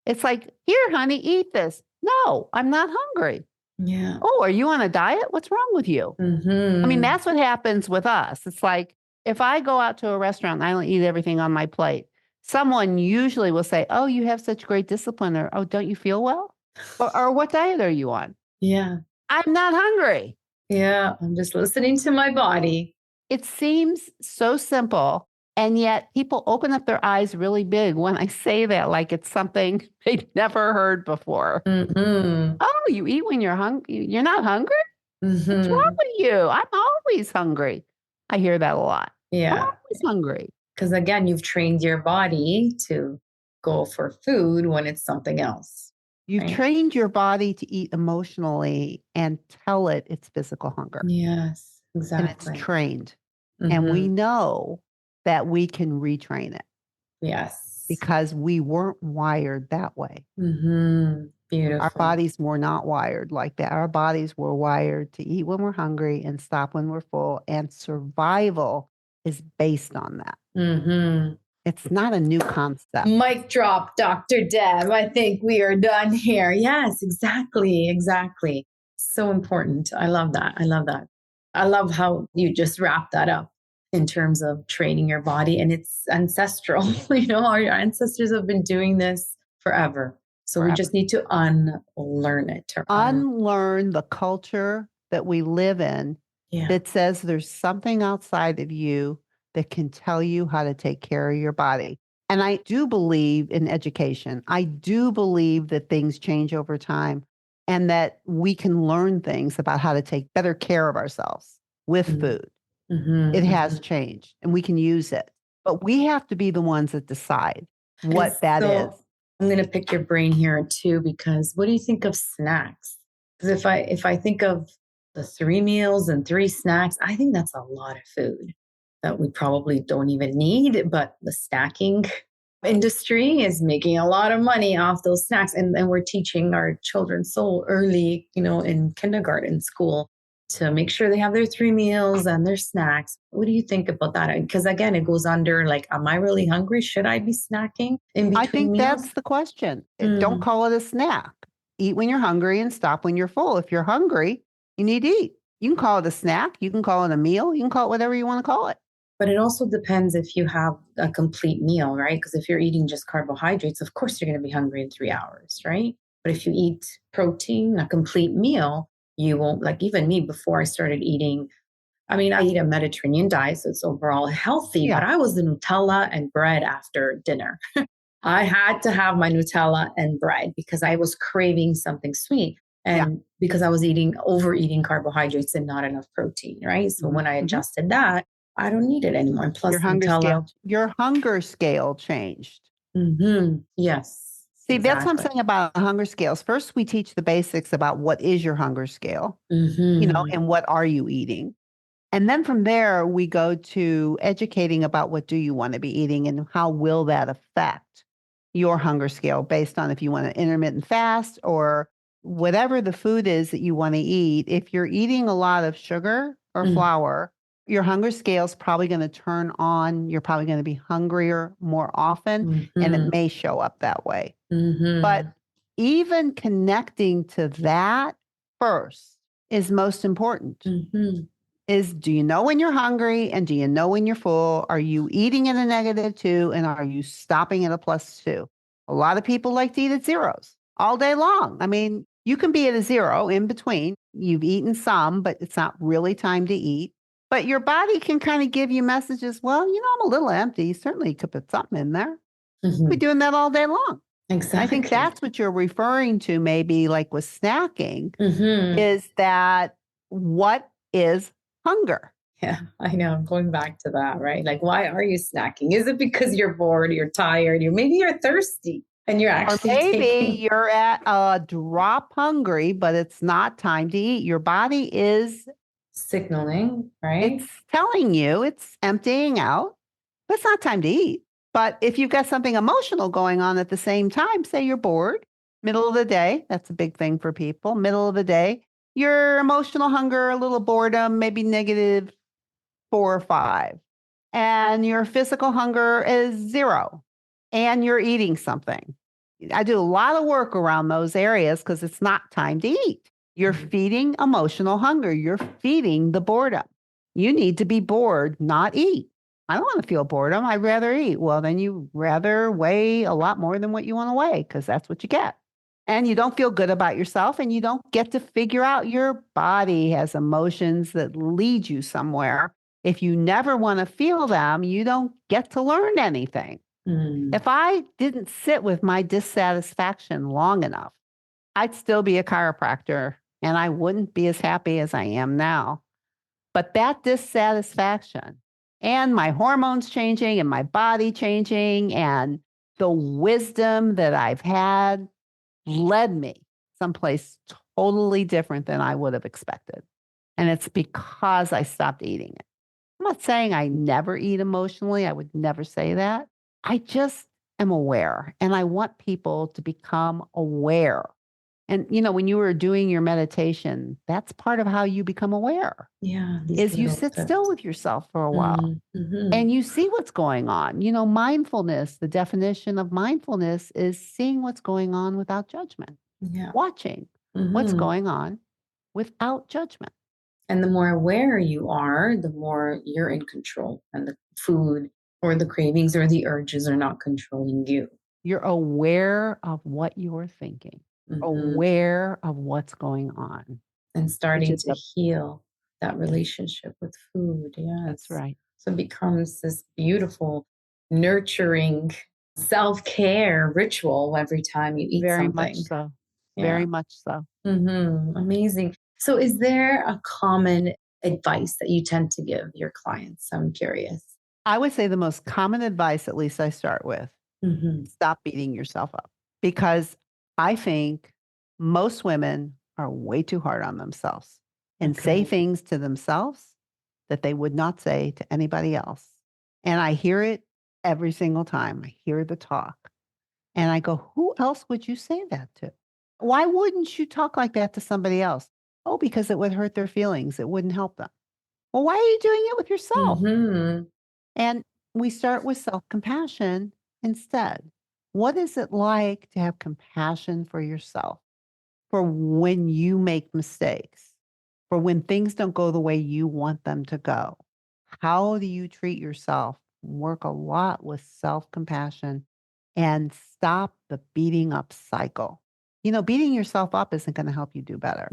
It's like, here, honey, eat this. No, I'm not hungry. Yeah. Oh, are you on a diet? What's wrong with you? Mm-hmm. I mean, that's what happens with us. It's like if I go out to a restaurant and I don't eat everything on my plate, someone usually will say, oh, you have such great discipline, or oh, don't you feel well? Or what diet are you on? Yeah. I'm not hungry. Yeah. I'm just listening to my body. It seems so simple. And yet people open up their eyes really big when I say that, like it's something they've never heard before. Mm-hmm. Oh, you eat when you're hungry? You're not hungry? What's Mm-hmm. wrong with you? I'm always hungry. I hear that a lot. I'm Yeah. always hungry. Because again, you've trained your body to go for food when it's something else. You've Right. trained your body to eat emotionally and tell it it's physical hunger. Yes, And it's exactly. trained. And we know that we can retrain it Yes. because we weren't wired that way. Beautiful. Our bodies were not wired like that. Our bodies were wired to eat when we're hungry and stop when we're full. And survival is based on that. It's not a new concept. Mic drop, Dr. Deb. I think we are done here. Yes, exactly. Exactly. So important. I love that. I love that. I love how you just wrap that up in terms of training your body, and it's ancestral. Our ancestors have been doing this forever. So we just need to unlearn it. Unlearn the culture that we live in that says there's something outside of you that can tell you how to take care of your body. And I do believe in education. I do believe that things change over time and that we can learn things about how to take better care of ourselves with food. It has changed and we can use it. But we have to be the ones that decide what that is. I'm going to pick your brain here too, because what do you think of snacks? Because if I think of the 3 meals and 3 snacks, I think that's a lot of food that we probably don't even need. But the snacking industry is making a lot of money off those snacks. And we're teaching our children so early, in kindergarten school, to make sure they have their 3 meals and their snacks. What do you think about that? Because again, it goes under like, am I really hungry? Should I be snacking in between I think meals? that's the question. Don't call it a snack. Eat when you're hungry and stop when you're full. If you're hungry, you need to eat. You can call it a snack. You can call it a meal. You can call it whatever you want to call it. But it also depends if you have a complete meal, right? Because if you're eating just carbohydrates, of course you're going to be hungry in 3 hours, right? But if you eat protein, a complete meal, you won't, like even me before I started eating. I mean, I eat a Mediterranean diet, so it's overall healthy, but I was the Nutella and bread after dinner. I had to have my Nutella and bread because I was craving something sweet. And because I was overeating carbohydrates and not enough protein, right? So when I adjusted that, I don't need it anymore. And plus your hunger scale changed. Yes. See, that's what I'm saying about hunger scales. First, we teach the basics about what is your hunger scale, and what are you eating. And then from there, we go to educating about what do you want to be eating and how will that affect your hunger scale based on if you want to intermittent fast or whatever the food is that you want to eat. If you're eating a lot of sugar or flour, your hunger scale is probably going to turn on. You're probably going to be hungrier more often, and it may show up that way. But even connecting to that first is most important. Is do you know when you're hungry and do you know when you're full? Are you eating at a -2 and are you stopping at a +2? A lot of people like to eat at zeros all day long. I mean, you can be at a 0 in between. You've eaten some, but it's not really time to eat. But your body can kind of give you messages. Well, I'm a little empty. Certainly you could put something in there. Be doing that all day long. Exactly. I think that's what you're referring to, maybe like with snacking, is that what is hunger. Yeah, I know. I'm going back to that, right? Like, why are you snacking? Is it because you're bored, you're tired, maybe you're thirsty and you're Or actually maybe taking you're at a drop hungry, but it's not time to eat. Your body is, signaling, right? it's telling you it's emptying out, but it's not time to eat. But if you've got something emotional going on at the same time, say you're bored, middle of the day, that's a big thing for people. Middle of the day, your emotional hunger, a little boredom, maybe negative 4 or 5. And your physical hunger is 0. And you're eating something. I do a lot of work around those areas because it's not time to eat. You're feeding emotional hunger. You're feeding the boredom. You need to be bored, not eat. I don't want to feel boredom. I'd rather eat. Well, then you rather weigh a lot more than what you want to weigh because that's what you get. And you don't feel good about yourself and you don't get to figure out your body has emotions that lead you somewhere. If you never want to feel them, you don't get to learn anything. Mm. If I didn't sit with my dissatisfaction long enough, I'd still be a chiropractor and I wouldn't be as happy as I am now. But that dissatisfaction and my hormones changing and my body changing and the wisdom that I've had led me someplace totally different than I would have expected. And it's because I stopped eating it. I'm not saying I never eat emotionally. I would never say that. I just am aware and I want people to become aware. And, when you were doing your meditation, that's part of how you become aware Yeah, these is you little sit tips. still with yourself for a while and you see what's going on. Mindfulness, the definition of mindfulness is seeing what's going on without judgment, Yeah. watching what's going on without judgment. And the more aware you are, the more you're in control, and the food or the cravings or the urges are not controlling you. You're aware of what you're thinking, aware of what's going on. And starting is to heal that relationship with food. Yes. That's right. So it becomes this beautiful, nurturing self-care ritual every time you eat Very something. much so. Yeah. Very much so. Amazing. So is there a common advice that you tend to give your clients? I'm curious. I would say the most common advice, at least I start with, stop beating yourself up. Because I think most women are way too hard on themselves and say things to themselves that they would not say to anybody else. And I hear it every single time. I hear the talk. And I go, who else would you say that to? Why wouldn't you talk like that to somebody else? Oh, because it would hurt their feelings. It wouldn't help them. Well, why are you doing it with yourself? And we start with self-compassion instead. What is it like to have compassion for yourself? For when you make mistakes? For when things don't go the way you want them to go? How do you treat yourself? Work a lot with self-compassion and stop the beating up cycle. Beating yourself up isn't going to help you do better.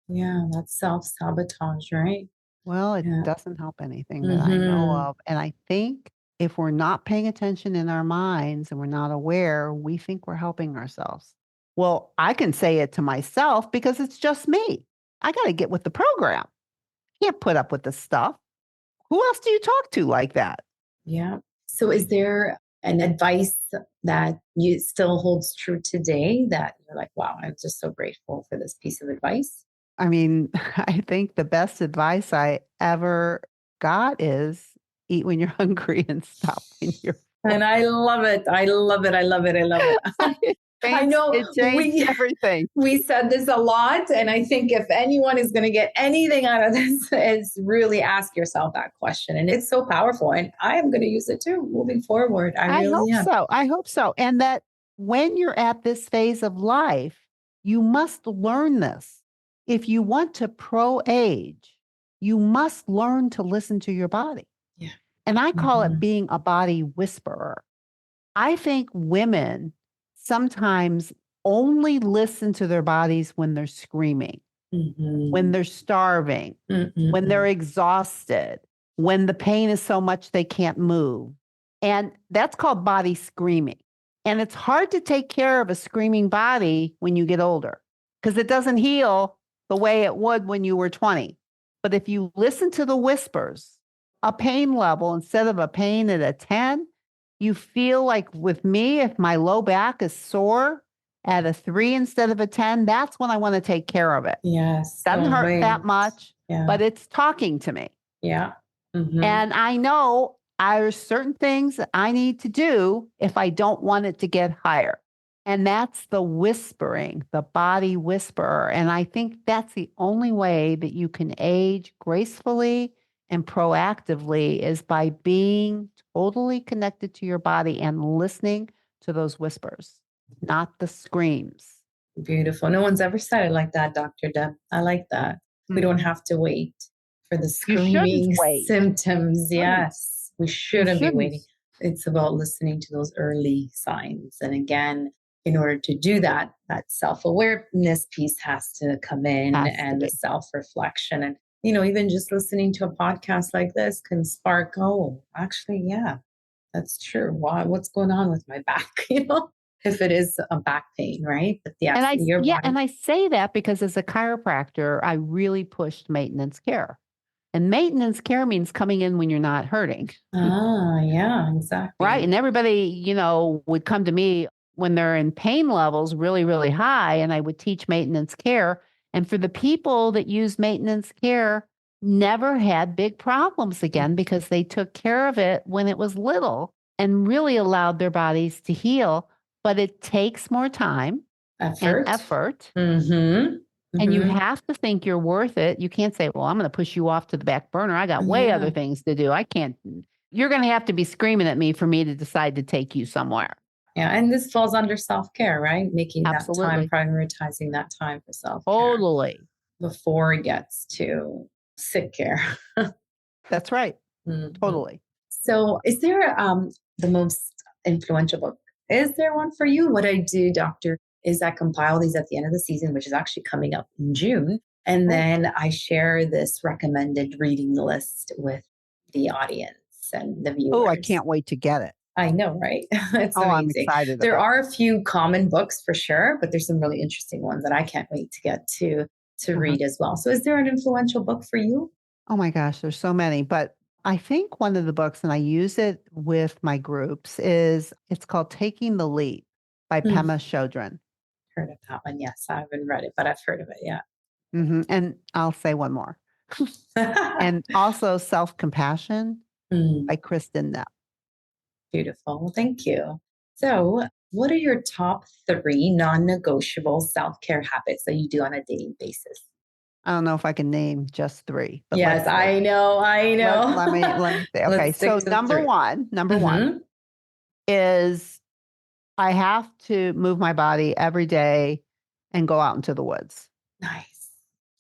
Yeah, that's self-sabotage, right? Well, it doesn't help anything that I know of. And I think if we're not paying attention in our minds and we're not aware, we think we're helping ourselves. Well, I can say it to myself because it's just me. I got to get with the program. Can't put up with this stuff. Who else do you talk to like that? Yeah. So is there an advice that you still holds true today that you're like, wow, I'm just so grateful for this piece of advice? I mean, I think the best advice I ever got is eat when you're hungry and stop when you're full. And I love it. I love it. I love it. I love it. I know it changed everything. We said this a lot. And I think if anyone is going to get anything out of this, is really ask yourself that question. And it's so powerful. And I am going to use it too moving forward. I really am. So. I hope so. And that when you're at this phase of life, you must learn this. If you want to pro-age, you must learn to listen to your body. Yeah. And I call it being a body whisperer. I think women sometimes only listen to their bodies when they're screaming, when they're starving, when they're exhausted, when the pain is so much they can't move. And that's called body screaming. And it's hard to take care of a screaming body when you get older because it doesn't heal the way it would when you were 20. But if you listen to the whispers, a pain level instead of a pain at a 10, you feel like with me, if my low back is sore at a 3 instead of a 10, that's when I want to take care of it. Yes. Doesn't Don't hurt that wait. much, Yeah. but it's talking to me. Yeah. Mm-hmm. And I know there's certain things that I need to do if I don't want it to get higher. And that's the whispering, the body whisperer. And I think that's the only way that you can age gracefully and proactively is by being totally connected to your body and listening to those whispers, not the screams. Beautiful. No one's ever said it like that, Dr. Deb. I like that. We don't have to wait for the screaming symptoms. Yes, we shouldn't be waiting. It's about listening to those early signs. And again, in order to do that, that self-awareness piece has to come in and the self-reflection. And, even just listening to a podcast like this can spark, oh, actually, yeah, that's true. What's going on with my back? If it is a back pain, right? But yes, and I say that because as a chiropractor, I really pushed maintenance care. And maintenance care means coming in when you're not hurting. Yeah, exactly. Right. And everybody, would come to me when they're in pain levels really, really high, and I would teach maintenance care. And for the people that use maintenance care, never had big problems again because they took care of it when it was little and really allowed their bodies to heal. But it takes more time and effort. Mm-hmm. And you have to think you're worth it. You can't say, well, I'm going to push you off to the back burner. I got way other things to do. I can't. You're going to have to be screaming at me for me to decide to take you somewhere. Yeah. And this falls under self-care, right? Making that time, prioritizing that time for self-care. Totally. Before it gets to sick care. That's right. Mm-hmm. Totally. So is there the most influential book? Is there one for you? What I do, doctor, is I compile these at the end of the season, which is actually coming up in June. And then I share this recommended reading list with the audience and the viewers. Oh, I can't wait to get it. I know, right? It's amazing. I'm excited. There are a few common books for sure, but there's some really interesting ones that I can't wait to get to read as well. So is there an influential book for you? Oh my gosh, there's so many. But I think one of the books, and I use it with my groups, it's called Taking the Leap by Pema Chodron. Heard of that one. Yes, I haven't read it, but I've heard of it. Yeah. Mm-hmm. And I'll say one more. And also Self-Compassion by Kristen Neff. Beautiful. Well, thank you. So what are your top 3 non-negotiable self-care habits that you do on a daily basis? I don't know if I can name just 3. But yes, I know. Let me say. Okay, so number one is I have to move my body every day and go out into the woods. Nice.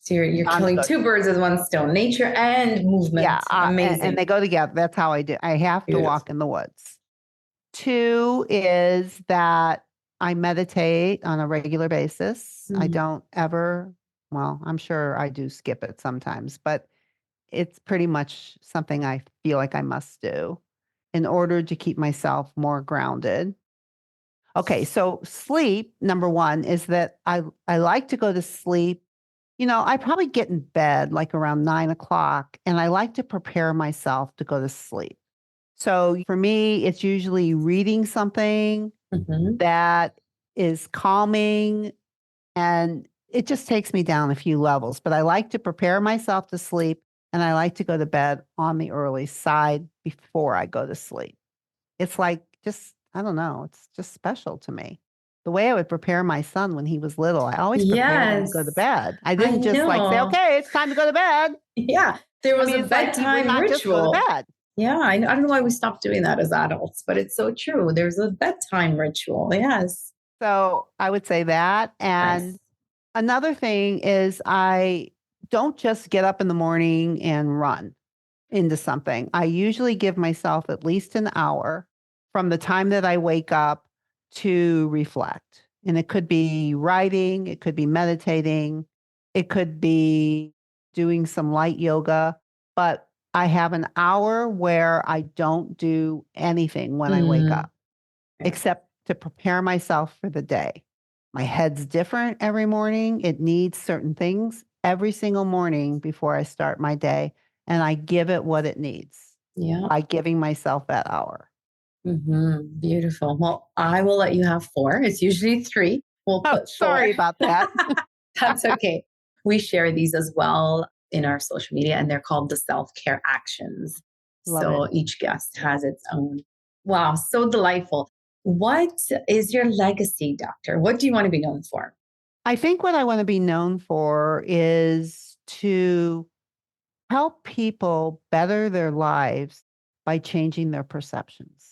So you're killing 2 birds with 1 stone, nature and movement. Yeah, amazing. And they go together. That's how I do. I have to walk in the woods. 2 is that I meditate on a regular basis. I don't ever, well, I'm sure I do skip it sometimes, but it's pretty much something I feel like I must do in order to keep myself more grounded. Okay, so sleep, number 1, is that I like to go to sleep. I probably get in bed like around 9 o'clock, and I like to prepare myself to go to sleep. So for me, it's usually reading something that is calming, and it just takes me down a few levels. But I like to prepare myself to sleep, and I like to go to bed on the early side before I go to sleep. It's like I don't know, it's just special to me. The way I would prepare my son when he was little, I always prepared him to go to bed. I didn't say, okay, it's time to go to bed. Yeah, there was a bedtime ritual. Just go to bed. Yeah, I don't know why we stopped doing that as adults, but it's so true. There's a bedtime ritual. Yes. So I would say that. And another thing is I don't just get up in the morning and run into something. I usually give myself at least an hour from the time that I wake up to reflect. And it could be writing, it could be meditating, it could be doing some light yoga, but I have an hour where I don't do anything when I wake up, except to prepare myself for the day. My head's different every morning. It needs certain things every single morning before I start my day, and I give it what it needs Yeah. by giving myself that hour. Beautiful. Well, I will let you have 4. It's usually 3. We'll Oh, put 4. sorry about that. That's okay. We share these as well in our social media, and they're called the self-care actions. Love So it. each guest has its own. Wow, so delightful. What is your legacy, doctor? What do you want to be known for? I think what I want to be known for is to help people better their lives by changing their perceptions.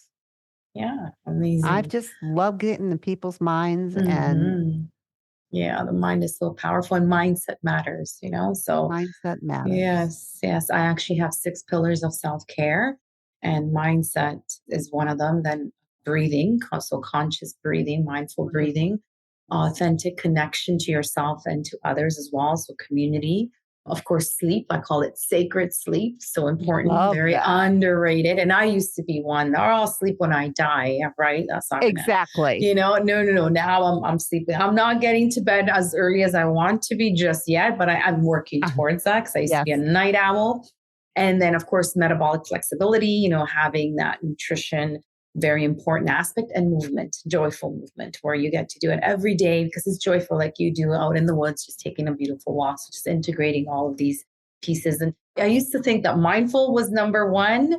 Yeah, I've amazing. just loved getting in people's minds, and Mhm. Yeah, the mind is so powerful and mindset matters, So, mindset matters. yes. I actually have 6 pillars of self care, and mindset is one of them. Then breathing, so conscious breathing, mindful Wonderful. breathing, authentic connection to yourself and to others as well. So, community. Of course, sleep. I call it sacred sleep. So important, Love very that. underrated. And I used to be one, or I'll sleep when I die, right? That's not going to Exactly. No. Now I'm sleeping. I'm not getting to bed as early as I want to be just yet, but I'm working towards that because I used to be a Yes. night owl. And then, of course, metabolic flexibility, having that nutrition, very important aspect, and movement, joyful movement, where you get to do it every day because it's joyful, like you do out in the woods, just taking a beautiful walk. So just integrating all of these pieces. And I used to think that mindful was number 1.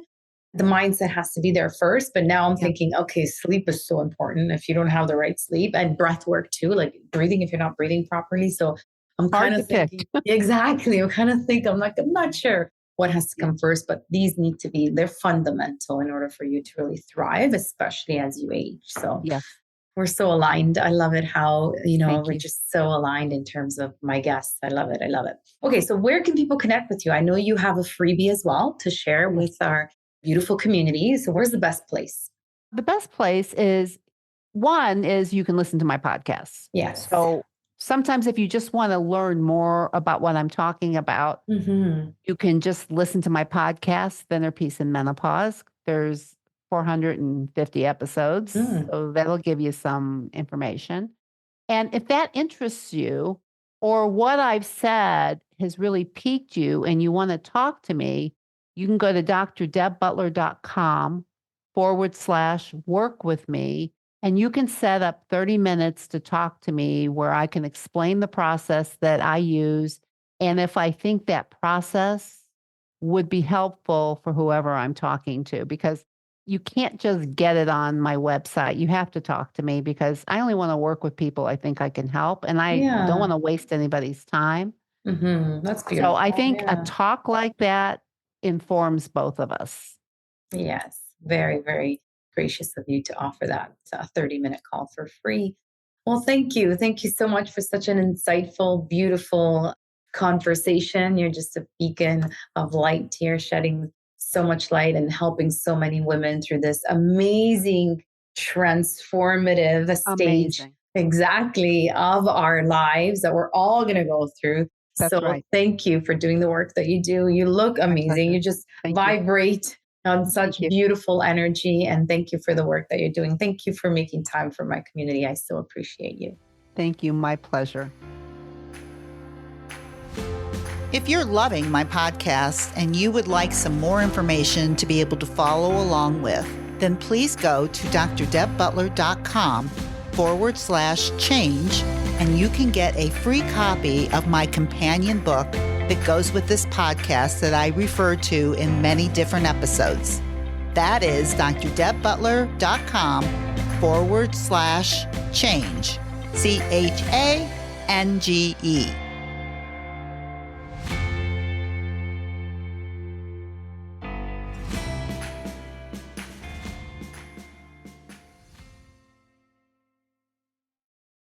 The mindset has to be there first. But now I'm thinking, okay, sleep is so important if you don't have the right sleep, and breath work too, like breathing if you're not breathing properly. So I'm kind of thinking, exactly. I'm not sure what has to come first, but these need to be, they're fundamental in order for you to really thrive, especially as you age. So Yes. we're so aligned. I love it how, Thank we're you. just so aligned in terms of my guests. I love it. Okay. So where can people connect with you? I know you have a freebie as well to share with our beautiful community. So where's the best place? The best place is, one is you can listen to my podcasts. Yes. So sometimes if you just want to learn more about what I'm talking about, you can just listen to my podcast, Thinner Peace in Menopause. There's 450 episodes, so that'll give you some information. And if that interests you, or what I've said has really piqued you and you want to talk to me, you can go to drdebbutler.com/work with me, and you can set up 30 minutes to talk to me where I can explain the process that I use. And if I think that process would be helpful for whoever I'm talking to, because you can't just get it on my website. You have to talk to me because I only want to work with people I think I can help, and I don't want to waste anybody's time. That's beautiful. So I think a talk like that informs both of us. Yes. Very, very gracious of you to offer that 30-minute call for free. Well, thank you. Thank you so much for such an insightful, beautiful conversation. You're just a beacon of light here, shedding so much light and helping so many women through this amazing, transformative stage. Amazing. Exactly, of our lives that we're all going to go through. That's right. Thank you for doing the work that you do. You look amazing. You just vibrate on such beautiful energy. And thank you for the work that you're doing. Thank you for making time for my community. I so appreciate you. Thank you. My pleasure. If you're loving my podcast and you would like some more information to be able to follow along with, then please go to drdebbutler.com/change, and you can get a free copy of my companion book that goes with this podcast that I refer to in many different episodes. That is drdebbutler.com/change, CHANGE.